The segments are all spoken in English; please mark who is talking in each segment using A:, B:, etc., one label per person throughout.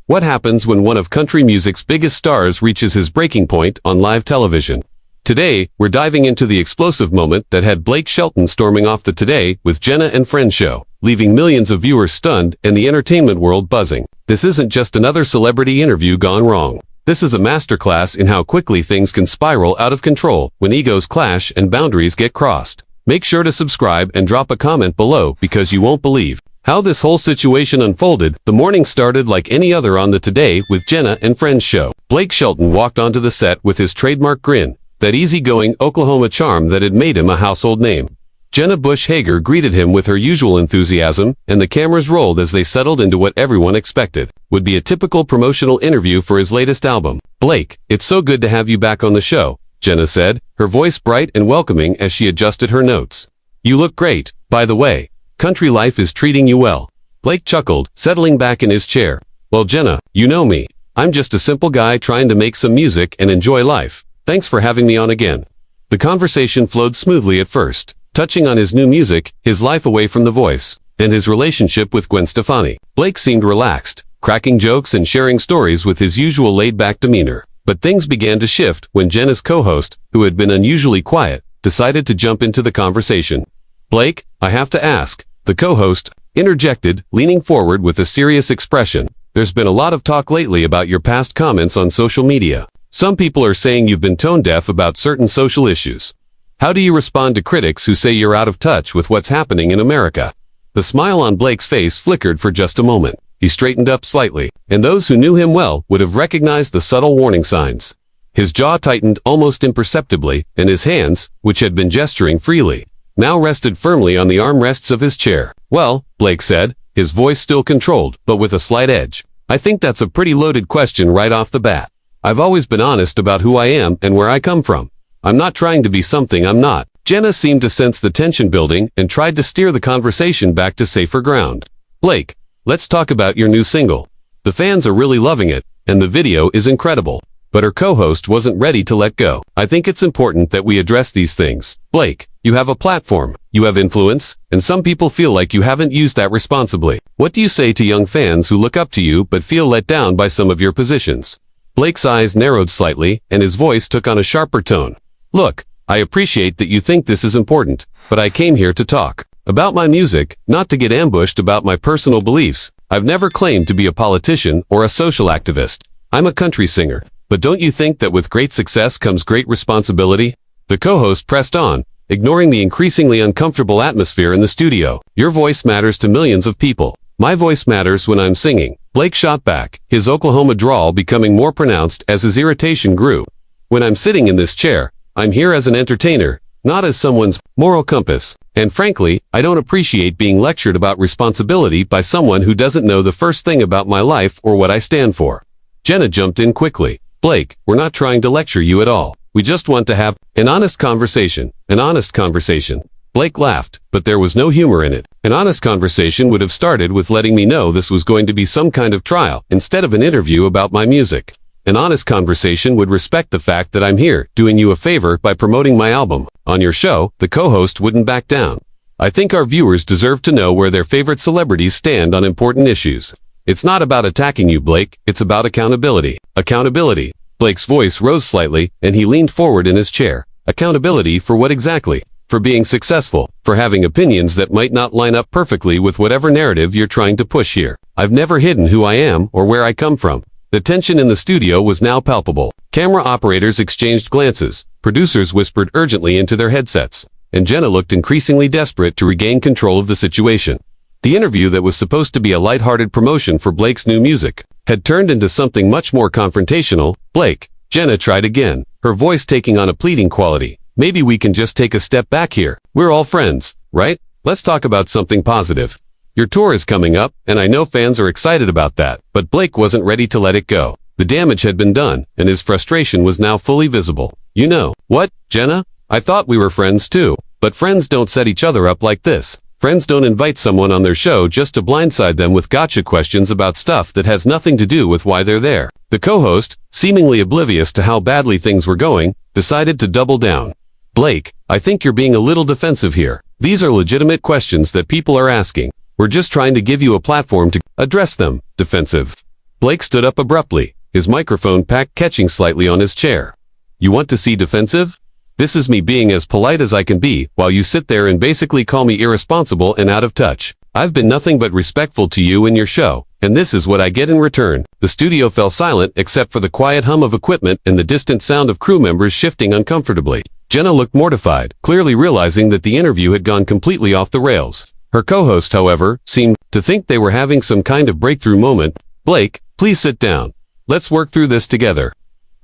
A: What happens when one of country music's biggest stars reaches his breaking point on live television? Today, we're diving into the explosive moment that had Blake Shelton storming off the Today with Jenna and Friends show, leaving millions of viewers stunned and the entertainment world buzzing. This isn't just another celebrity interview gone wrong. This is a masterclass in how quickly things can spiral out of control when egos clash and boundaries get crossed. Make sure to subscribe and drop a comment below because you won't believe how this whole situation unfolded. The morning started like any other on the Today with Jenna and Friends show. Blake Shelton walked onto the set with his trademark grin, that easygoing Oklahoma charm that had made him a household name. Jenna Bush Hager greeted him with her usual enthusiasm, and the cameras rolled as they settled into what everyone expected would be a typical promotional interview for his latest album. "Blake, it's so good to have you back on the show," Jenna said, her voice bright and welcoming as she adjusted her notes. "You look great, by the way. Country life is treating you well." Blake chuckled, settling back in his chair. "Well, Jenna, you know me. I'm just a simple guy trying to make some music and enjoy life. Thanks for having me on again." The conversation flowed smoothly at first, touching on his new music, his life away from The Voice, and his relationship with Gwen Stefani. Blake seemed relaxed, cracking jokes and sharing stories with his usual laid-back demeanor. But things began to shift when Jenna's co-host, who had been unusually quiet, decided to jump into the conversation. "Blake, I have to ask," the co-host interjected, leaning forward with a serious expression. "There's been a lot of talk lately about your past comments on social media. Some people are saying you've been tone-deaf about certain social issues. How do you respond to critics who say you're out of touch with what's happening in America?" The smile on Blake's face flickered for just a moment. He straightened up slightly, and those who knew him well would have recognized the subtle warning signs. His jaw tightened almost imperceptibly, and his hands, which had been gesturing freely, now rested firmly on the armrests of his chair. "Well," Blake said, his voice still controlled, but with a slight edge, "I think that's a pretty loaded question right off the bat. I've always been honest about who I am and where I come from. I'm not trying to be something I'm not." Jenna seemed to sense the tension building and tried to steer the conversation back to safer ground. "Blake, let's talk about your new single. The fans are really loving it, and the video is incredible." But her co-host wasn't ready to let go. "I think it's important that we address these things. Blake, you have a platform, you have influence, and some people feel like you haven't used that responsibly. What do you say to young fans who look up to you but feel let down by some of your positions?" Blake's eyes narrowed slightly, and his voice took on a sharper tone. "Look, I appreciate that you think this is important, but I came here to talk about my music, not to get ambushed about my personal beliefs. I've never claimed to be a politician or a social activist. I'm a country singer. But don't you think that with great success comes great responsibility?" The co-host pressed on, ignoring the increasingly uncomfortable atmosphere in the studio. "Your voice matters to millions of people. My voice matters when I'm singing." Blake shot back, his Oklahoma drawl becoming more pronounced as his irritation grew. "When I'm sitting in this chair, I'm here as an entertainer, not as someone's moral compass. And frankly, I don't appreciate being lectured about responsibility by someone who doesn't know the first thing about my life or what I stand for." Jenna jumped in quickly. "Blake, we're not trying to lecture you at all. We just want to have an honest conversation." "An honest conversation." Blake laughed, but there was no humor in it. "An honest conversation would have started with letting me know this was going to be some kind of trial, instead of an interview about my music. An honest conversation would respect the fact that I'm here, doing you a favor by promoting my album. On your show, the co-host wouldn't back down. I think our viewers deserve to know where their favorite celebrities stand on important issues. It's not about attacking you, Blake, it's about accountability." "Accountability?" Blake's voice rose slightly, and he leaned forward in his chair. "Accountability for what exactly?" "For being successful, for having opinions that might not line up perfectly with whatever narrative you're trying to push here. I've never hidden who I am or where I come from." The tension in the studio was now palpable. Camera operators exchanged glances, producers whispered urgently into their headsets, and Jenna looked increasingly desperate to regain control of the situation. The interview that was supposed to be a lighthearted promotion for Blake's new music had turned into something much more confrontational. "Blake," Jenna tried again, her voice taking on a pleading quality. "Maybe we can just take a step back here. We're all friends, right? Let's talk about something positive. Your tour is coming up, and I know fans are excited about that." But Blake wasn't ready to let it go. The damage had been done, and his frustration was now fully visible. "You know what, Jenna? I thought we were friends too. But friends don't set each other up like this. Friends don't invite someone on their show just to blindside them with gotcha questions about stuff that has nothing to do with why they're there." The co-host, seemingly oblivious to how badly things were going, decided to double down. "Blake, I think you're being a little defensive here. These are legitimate questions that people are asking. We're just trying to give you a platform to address them." "Defensive?" Blake stood up abruptly, his microphone pack catching slightly on his chair. You want to see defensive? This is me being as polite as I can be, while you sit there and basically call me irresponsible and out of touch. I've been nothing but respectful to you and your show, and this is what I get in return. The studio fell silent except for the quiet hum of equipment and the distant sound of crew members shifting uncomfortably. Jenna looked mortified, clearly realizing that the interview had gone completely off the rails. Her co-host, however, seemed to think they were having some kind of breakthrough moment. Blake, please sit down. Let's work through this together.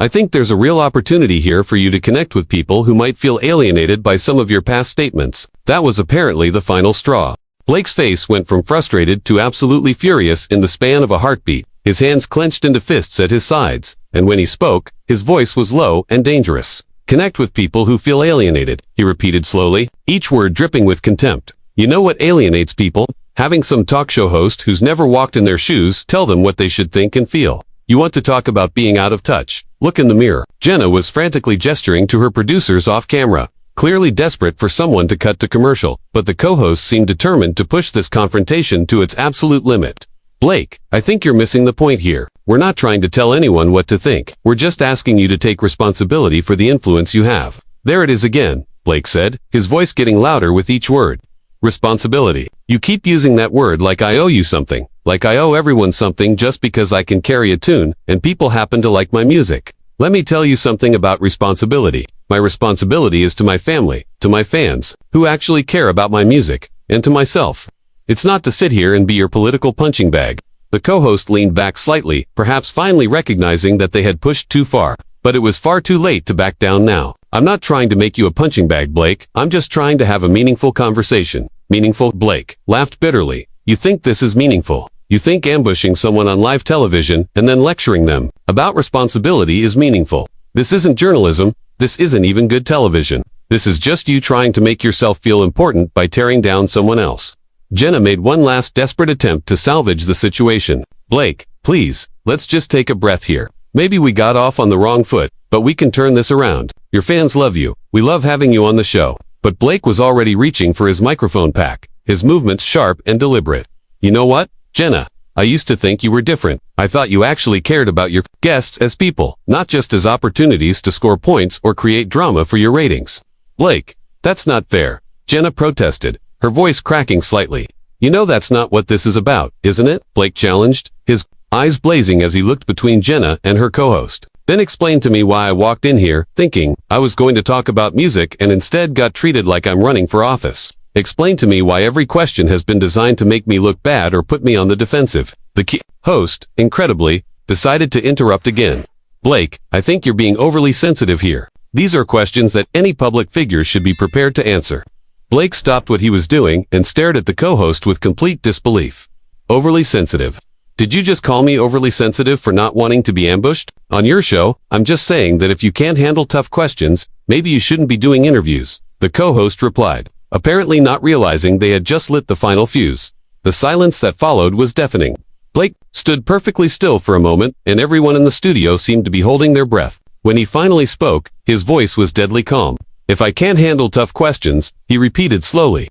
A: I think there's a real opportunity here for you to connect with people who might feel alienated by some of your past statements. That was apparently the final straw. Blake's face went from frustrated to absolutely furious in the span of a heartbeat. His hands clenched into fists at his sides, and when he spoke, his voice was low and dangerous. Connect with people who feel alienated, he repeated slowly, each word dripping with contempt. You know what alienates people? Having some talk show host who's never walked in their shoes tell them what they should think and feel. You want to talk about being out of touch? Look in the mirror. Jenna was frantically gesturing to her producers off camera, clearly desperate for someone to cut to commercial, but the co-host seemed determined to push this confrontation to its absolute limit. Blake, I think you're missing the point here. We're not trying to tell anyone what to think. We're just asking you to take responsibility for the influence you have. There it is again, Blake said, his voice getting louder with each word. Responsibility. You keep using that word like I owe you something. Like I owe everyone something just because I can carry a tune, and people happen to like my music. Let me tell you something about responsibility. My responsibility is to my family, to my fans, who actually care about my music, and to myself. It's not to sit here and be your political punching bag. The co-host leaned back slightly, perhaps finally recognizing that they had pushed too far. But it was far too late to back down now. I'm not trying to make you a punching bag, Blake. I'm just trying to have a meaningful conversation. Meaningful? Blake laughed bitterly. You think this is meaningful? You think ambushing someone on live television and then lecturing them about responsibility is meaningful? This isn't journalism. This isn't even good television. This is just you trying to make yourself feel important by tearing down someone else. Jenna made one last desperate attempt to salvage the situation. Blake, please, let's just take a breath here. Maybe we got off on the wrong foot, but we can turn this around. Your fans love you. We love having you on the show. But Blake was already reaching for his microphone pack, his movements sharp and deliberate. You know what, Jenna? I used to think you were different. I thought you actually cared about your guests as people, not just as opportunities to score points or create drama for your ratings. Blake, that's not fair, Jenna protested, her voice cracking slightly. You know that's not what this is about, isn't it? Blake challenged, his eyes blazing as he looked between Jenna and her co-host. Then explain to me why I walked in here, thinking I was going to talk about music and instead got treated like I'm running for office. Explain to me why every question has been designed to make me look bad or put me on the defensive. The host, incredibly, decided to interrupt again. Blake, I think you're being overly sensitive here. These are questions that any public figure should be prepared to answer. Blake stopped what he was doing and stared at the co-host with complete disbelief. Overly sensitive. Did you just call me overly sensitive for not wanting to be ambushed? On your show, I'm just saying that if you can't handle tough questions, maybe you shouldn't be doing interviews, the co-host replied, apparently not realizing they had just lit the final fuse. The silence that followed was deafening. Blake stood perfectly still for a moment, and everyone in the studio seemed to be holding their breath. When he finally spoke, his voice was deadly calm. If I can't handle tough questions, he repeated slowly.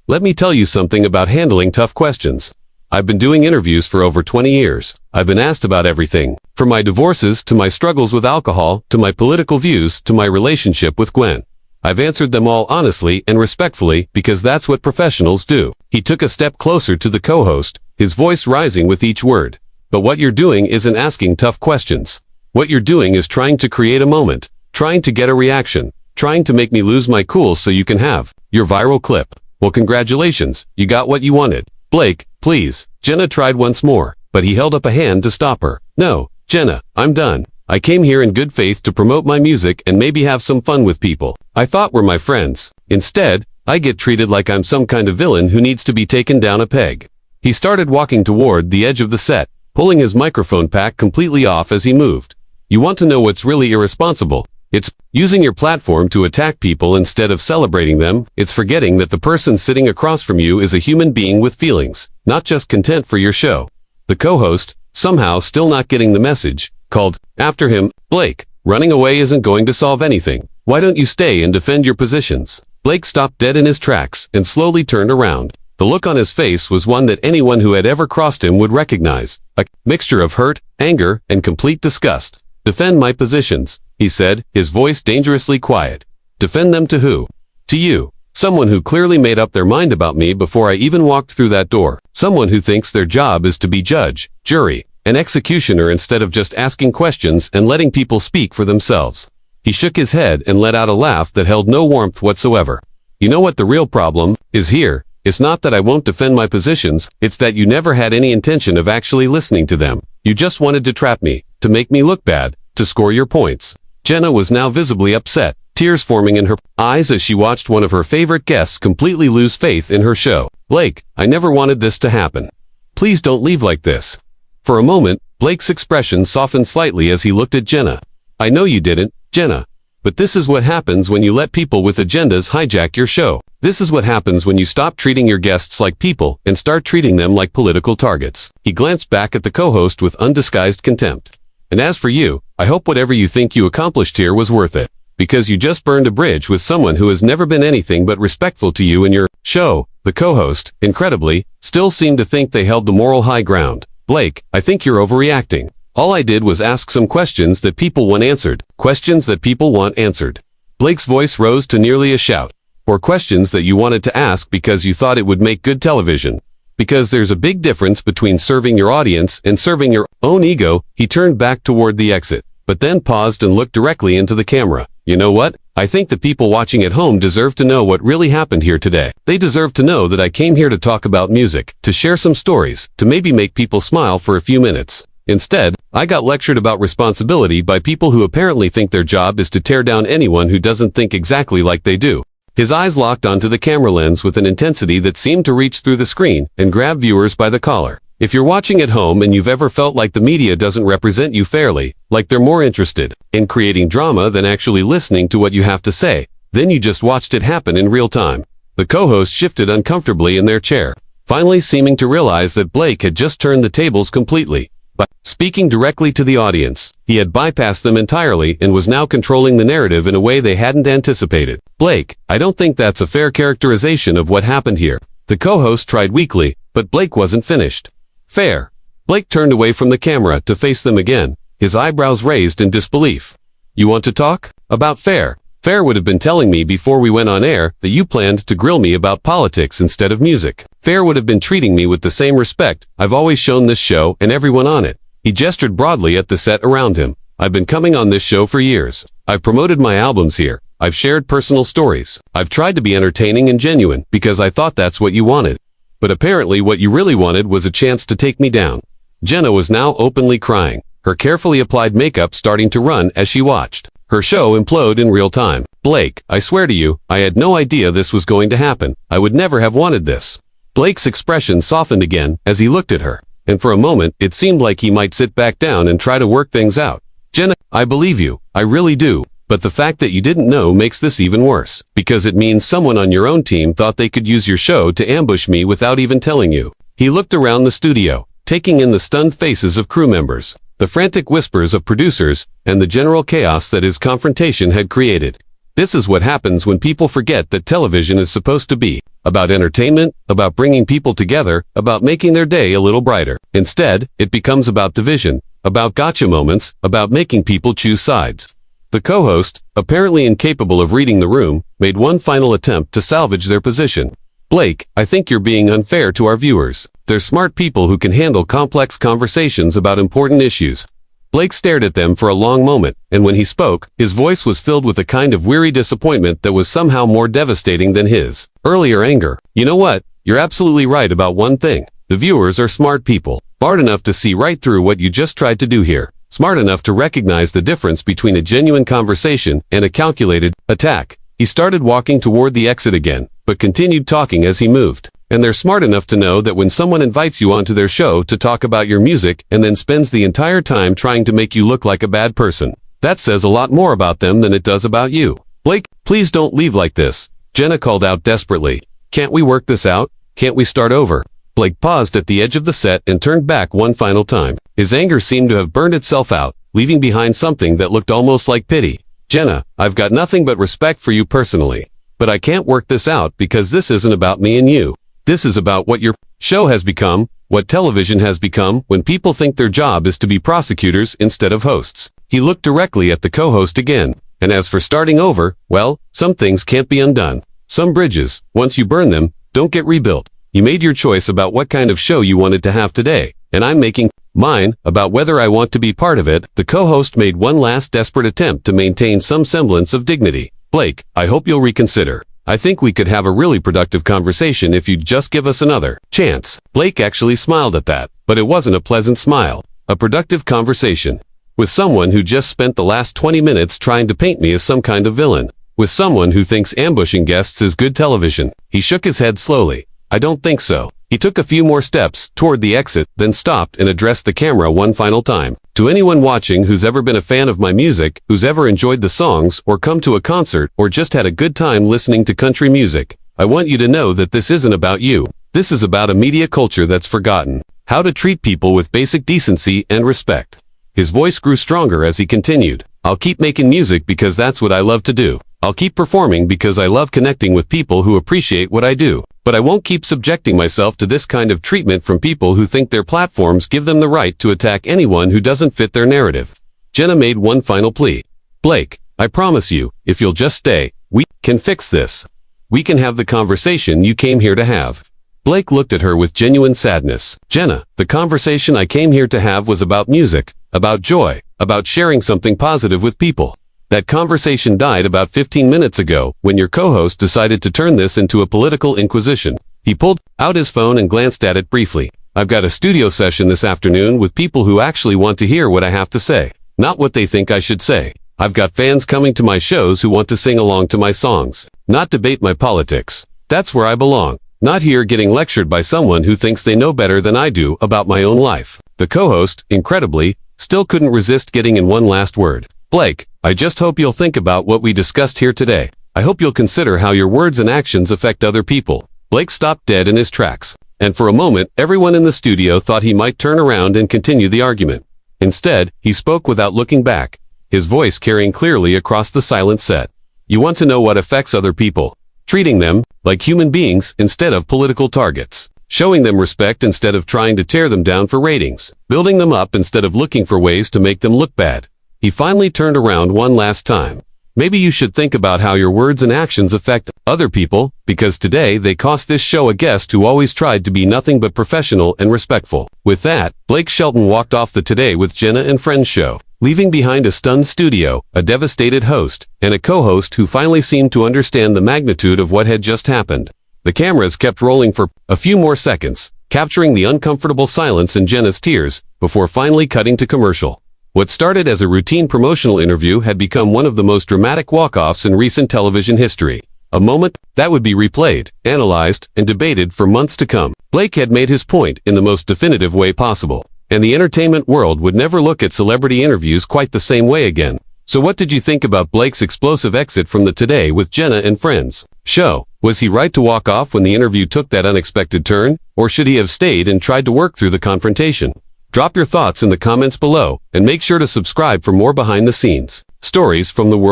A: Let me tell you something about handling tough questions. I've been doing interviews for over 20 years. I've been asked about everything, from my divorces to my struggles with alcohol, to my political views, to my relationship with Gwen. I've answered them all honestly and respectfully because that's what professionals do. He took a step closer to the co-host, his voice rising with each word. But what you're doing isn't asking tough questions. What you're doing is trying to create a moment, trying to get a reaction, trying to make me lose my cool so you can have your viral clip. Well, congratulations, you got what you wanted. Blake, please. Jenna tried once more, but he held up a hand to stop her. No, Jenna, I'm done. I came here in good faith to promote my music and maybe have some fun with people I thought were my friends. Instead, I get treated like I'm some kind of villain who needs to be taken down a peg. He started walking toward the edge of the set, pulling his microphone pack completely off as he moved. You want to know what's really irresponsible? It's using your platform to attack people instead of celebrating them. It's forgetting that the person sitting across from you is a human being with feelings, not just content for your show. The co-host, somehow still not getting the message, called after him, Blake, running away isn't going to solve anything. Why don't you stay and defend your positions? Blake stopped dead in his tracks and slowly turned around. The look on his face was one that anyone who had ever crossed him would recognize, a mixture of hurt, anger, and complete disgust. "Defend my positions," he said, his voice dangerously quiet. "Defend them to who?" "To you. Someone who clearly made up their mind about me before I even walked through that door. Someone who thinks their job is to be judge, jury, and executioner instead of just asking questions and letting people speak for themselves." He shook his head and let out a laugh that held no warmth whatsoever. "You know what the real problem is here? It's not that I won't defend my positions, it's that you never had any intention of actually listening to them. You just wanted to trap me, to make me look bad, to score your points." Jenna was now visibly upset, tears forming in her eyes as she watched one of her favorite guests completely lose faith in her show. "Blake, I never wanted this to happen. Please don't leave like this." For a moment, Blake's expression softened slightly as he looked at Jenna. "I know you didn't, Jenna. But this is what happens when you let people with agendas hijack your show. This is what happens when you stop treating your guests like people and start treating them like political targets." He glanced back at the co-host with undisguised contempt. "And as for you, I hope whatever you think you accomplished here was worth it. Because you just burned a bridge with someone who has never been anything but respectful to you and your show." The co-host, incredibly, still seemed to think they held the moral high ground. "Blake, I think you're overreacting. All I did was ask some questions that people want answered. Questions that people want answered." Blake's voice rose to nearly a shout. "Or questions that you wanted to ask because you thought it would make good television. Because there's a big difference between serving your audience and serving your own ego." He turned back toward the exit, but then paused and looked directly into the camera. "You know what? I think the people watching at home deserve to know what really happened here today. They deserve to know that I came here to talk about music, to share some stories, to maybe make people smile for a few minutes. Instead, I got lectured about responsibility by people who apparently think their job is to tear down anyone who doesn't think exactly like they do." His eyes locked onto the camera lens with an intensity that seemed to reach through the screen and grab viewers by the collar. If you're watching at home and you've ever felt like the media doesn't represent you fairly, like they're more interested in creating drama than actually listening to what you have to say, then you just watched it happen in real time. The co-host shifted uncomfortably in their chair, finally seeming to realize that Blake had just turned the tables completely. By speaking directly to the audience, he had bypassed them entirely and was now controlling the narrative in a way they hadn't anticipated. "Blake, I don't think that's a fair characterization of what happened here." The co-host tried weakly, but Blake wasn't finished. "Fair." Blake turned away from the camera to face them again, his eyebrows raised in disbelief. "You want to talk about fair? Fair would have been telling me before we went on air that you planned to grill me about politics instead of music. Fair would have been treating me with the same respect I've always shown this show and everyone on it." He gestured broadly at the set around him. "I've been coming on this show for years. I've promoted my albums here. I've shared personal stories. I've tried to be entertaining and genuine because I thought that's what you wanted. But apparently what you really wanted was a chance to take me down." Jenna was now openly crying, her carefully applied makeup starting to run as she watched her show implode in real time. "Blake, I swear to you, I had no idea this was going to happen. I would never have wanted this." Blake's expression softened again as he looked at her, and for a moment it seemed like he might sit back down and try to work things out. "Jenna, I believe you, I really do. But the fact that you didn't know makes this even worse, because it means someone on your own team thought they could use your show to ambush me without even telling you." He looked around the studio, taking in the stunned faces of crew members, the frantic whispers of producers, and the general chaos that his confrontation had created. This is what happens when people forget that television is supposed to be about entertainment, about bringing people together, about making their day a little brighter. Instead, it becomes about division, about gotcha moments, about making people choose sides. The co-host, apparently incapable of reading the room, made one final attempt to salvage their position. "Blake, I think you're being unfair to our viewers. They're smart people who can handle complex conversations about important issues." Blake stared at them for a long moment, and when he spoke, his voice was filled with a kind of weary disappointment that was somehow more devastating than his earlier anger. "You know what? You're absolutely right about one thing. The viewers are smart people, smart enough to see right through what you just tried to do here. Smart enough to recognize the difference between a genuine conversation and a calculated attack." He started walking toward the exit again, but continued talking as he moved. "And they're smart enough to know that when someone invites you onto their show to talk about your music and then spends the entire time trying to make you look like a bad person, that says a lot more about them than it does about you." "Blake, please don't leave like this," Jenna called out desperately. "Can't we work this out? Can't we start over?" Blake paused at the edge of the set and turned back one final time. His anger seemed to have burned itself out, leaving behind something that looked almost like pity. "Jenna, I've got nothing but respect for you personally. But I can't work this out because this isn't about me and you. This is about what your show has become, what television has become when people think their job is to be prosecutors instead of hosts. He looked directly at the co-host again. And as for starting over, well, some things can't be undone. Some bridges, once you burn them, don't get rebuilt. You made your choice about what kind of show you wanted to have today, and I'm making mine about whether I want to be part of it. The co-host made one last desperate attempt to maintain some semblance of dignity. Blake, I hope you'll reconsider. I think we could have a really productive conversation if you'd just give us another chance. Blake actually smiled at that, but it wasn't a pleasant smile. A productive conversation. With someone who just spent the last 20 minutes trying to paint me as some kind of villain. With someone who thinks ambushing guests is good television. He shook his head slowly. I don't think so. He took a few more steps toward the exit, then stopped and addressed the camera one final time. To anyone watching who's ever been a fan of my music, who's ever enjoyed the songs, or come to a concert, or just had a good time listening to country music, I want you to know that this isn't about you. This is about a media culture that's forgotten how to treat people with basic decency and respect. His voice grew stronger as he continued. I'll keep making music because that's what I love to do. I'll keep performing because I love connecting with people who appreciate what I do. But I won't keep subjecting myself to this kind of treatment from people who think their platforms give them the right to attack anyone who doesn't fit their narrative. Jenna made one final plea. Blake, I promise you, if you'll just stay, we can fix this. We can have the conversation you came here to have. Blake looked at her with genuine sadness. Jenna, the conversation I came here to have was about music, about joy, about sharing something positive with people. That conversation died about 15 minutes ago when your co-host decided to turn this into a political inquisition. He pulled out his phone and glanced at it briefly. I've got a studio session this afternoon with people who actually want to hear what I have to say, not what they think I should say. I've got fans coming to my shows who want to sing along to my songs, not debate my politics. That's where I belong. Not here getting lectured by someone who thinks they know better than I do about my own life. The co-host, incredibly, still couldn't resist getting in one last word. Blake, I just hope you'll think about what we discussed here today. I hope you'll consider how your words and actions affect other people. Blake stopped dead in his tracks, and for a moment, everyone in the studio thought he might turn around and continue the argument. Instead, he spoke without looking back, his voice carrying clearly across the silent set. You want to know what affects other people? Treating them like human beings instead of political targets. Showing them respect instead of trying to tear them down for ratings. Building them up instead of looking for ways to make them look bad. He finally turned around one last time. Maybe you should think about how your words and actions affect other people, because today they cost this show a guest who always tried to be nothing but professional and respectful. With that, Blake Shelton walked off the Today with Jenna and Friends show, leaving behind a stunned studio, a devastated host, and a co-host who finally seemed to understand the magnitude of what had just happened. The cameras kept rolling for a few more seconds, capturing the uncomfortable silence and Jenna's tears, before finally cutting to commercial. What started as a routine promotional interview had become one of the most dramatic walk-offs in recent television history. A moment that would be replayed, analyzed, and debated for months to come. Blake had made his point in the most definitive way possible, and the entertainment world would never look at celebrity interviews quite the same way again. So what did you think about Blake's explosive exit from the Today with Jenna and Friends show? Was he right to walk off when the interview took that unexpected turn, or should he have stayed and tried to work through the confrontation? Drop your thoughts in the comments below, and make sure to subscribe for more behind-the-scenes stories from the world.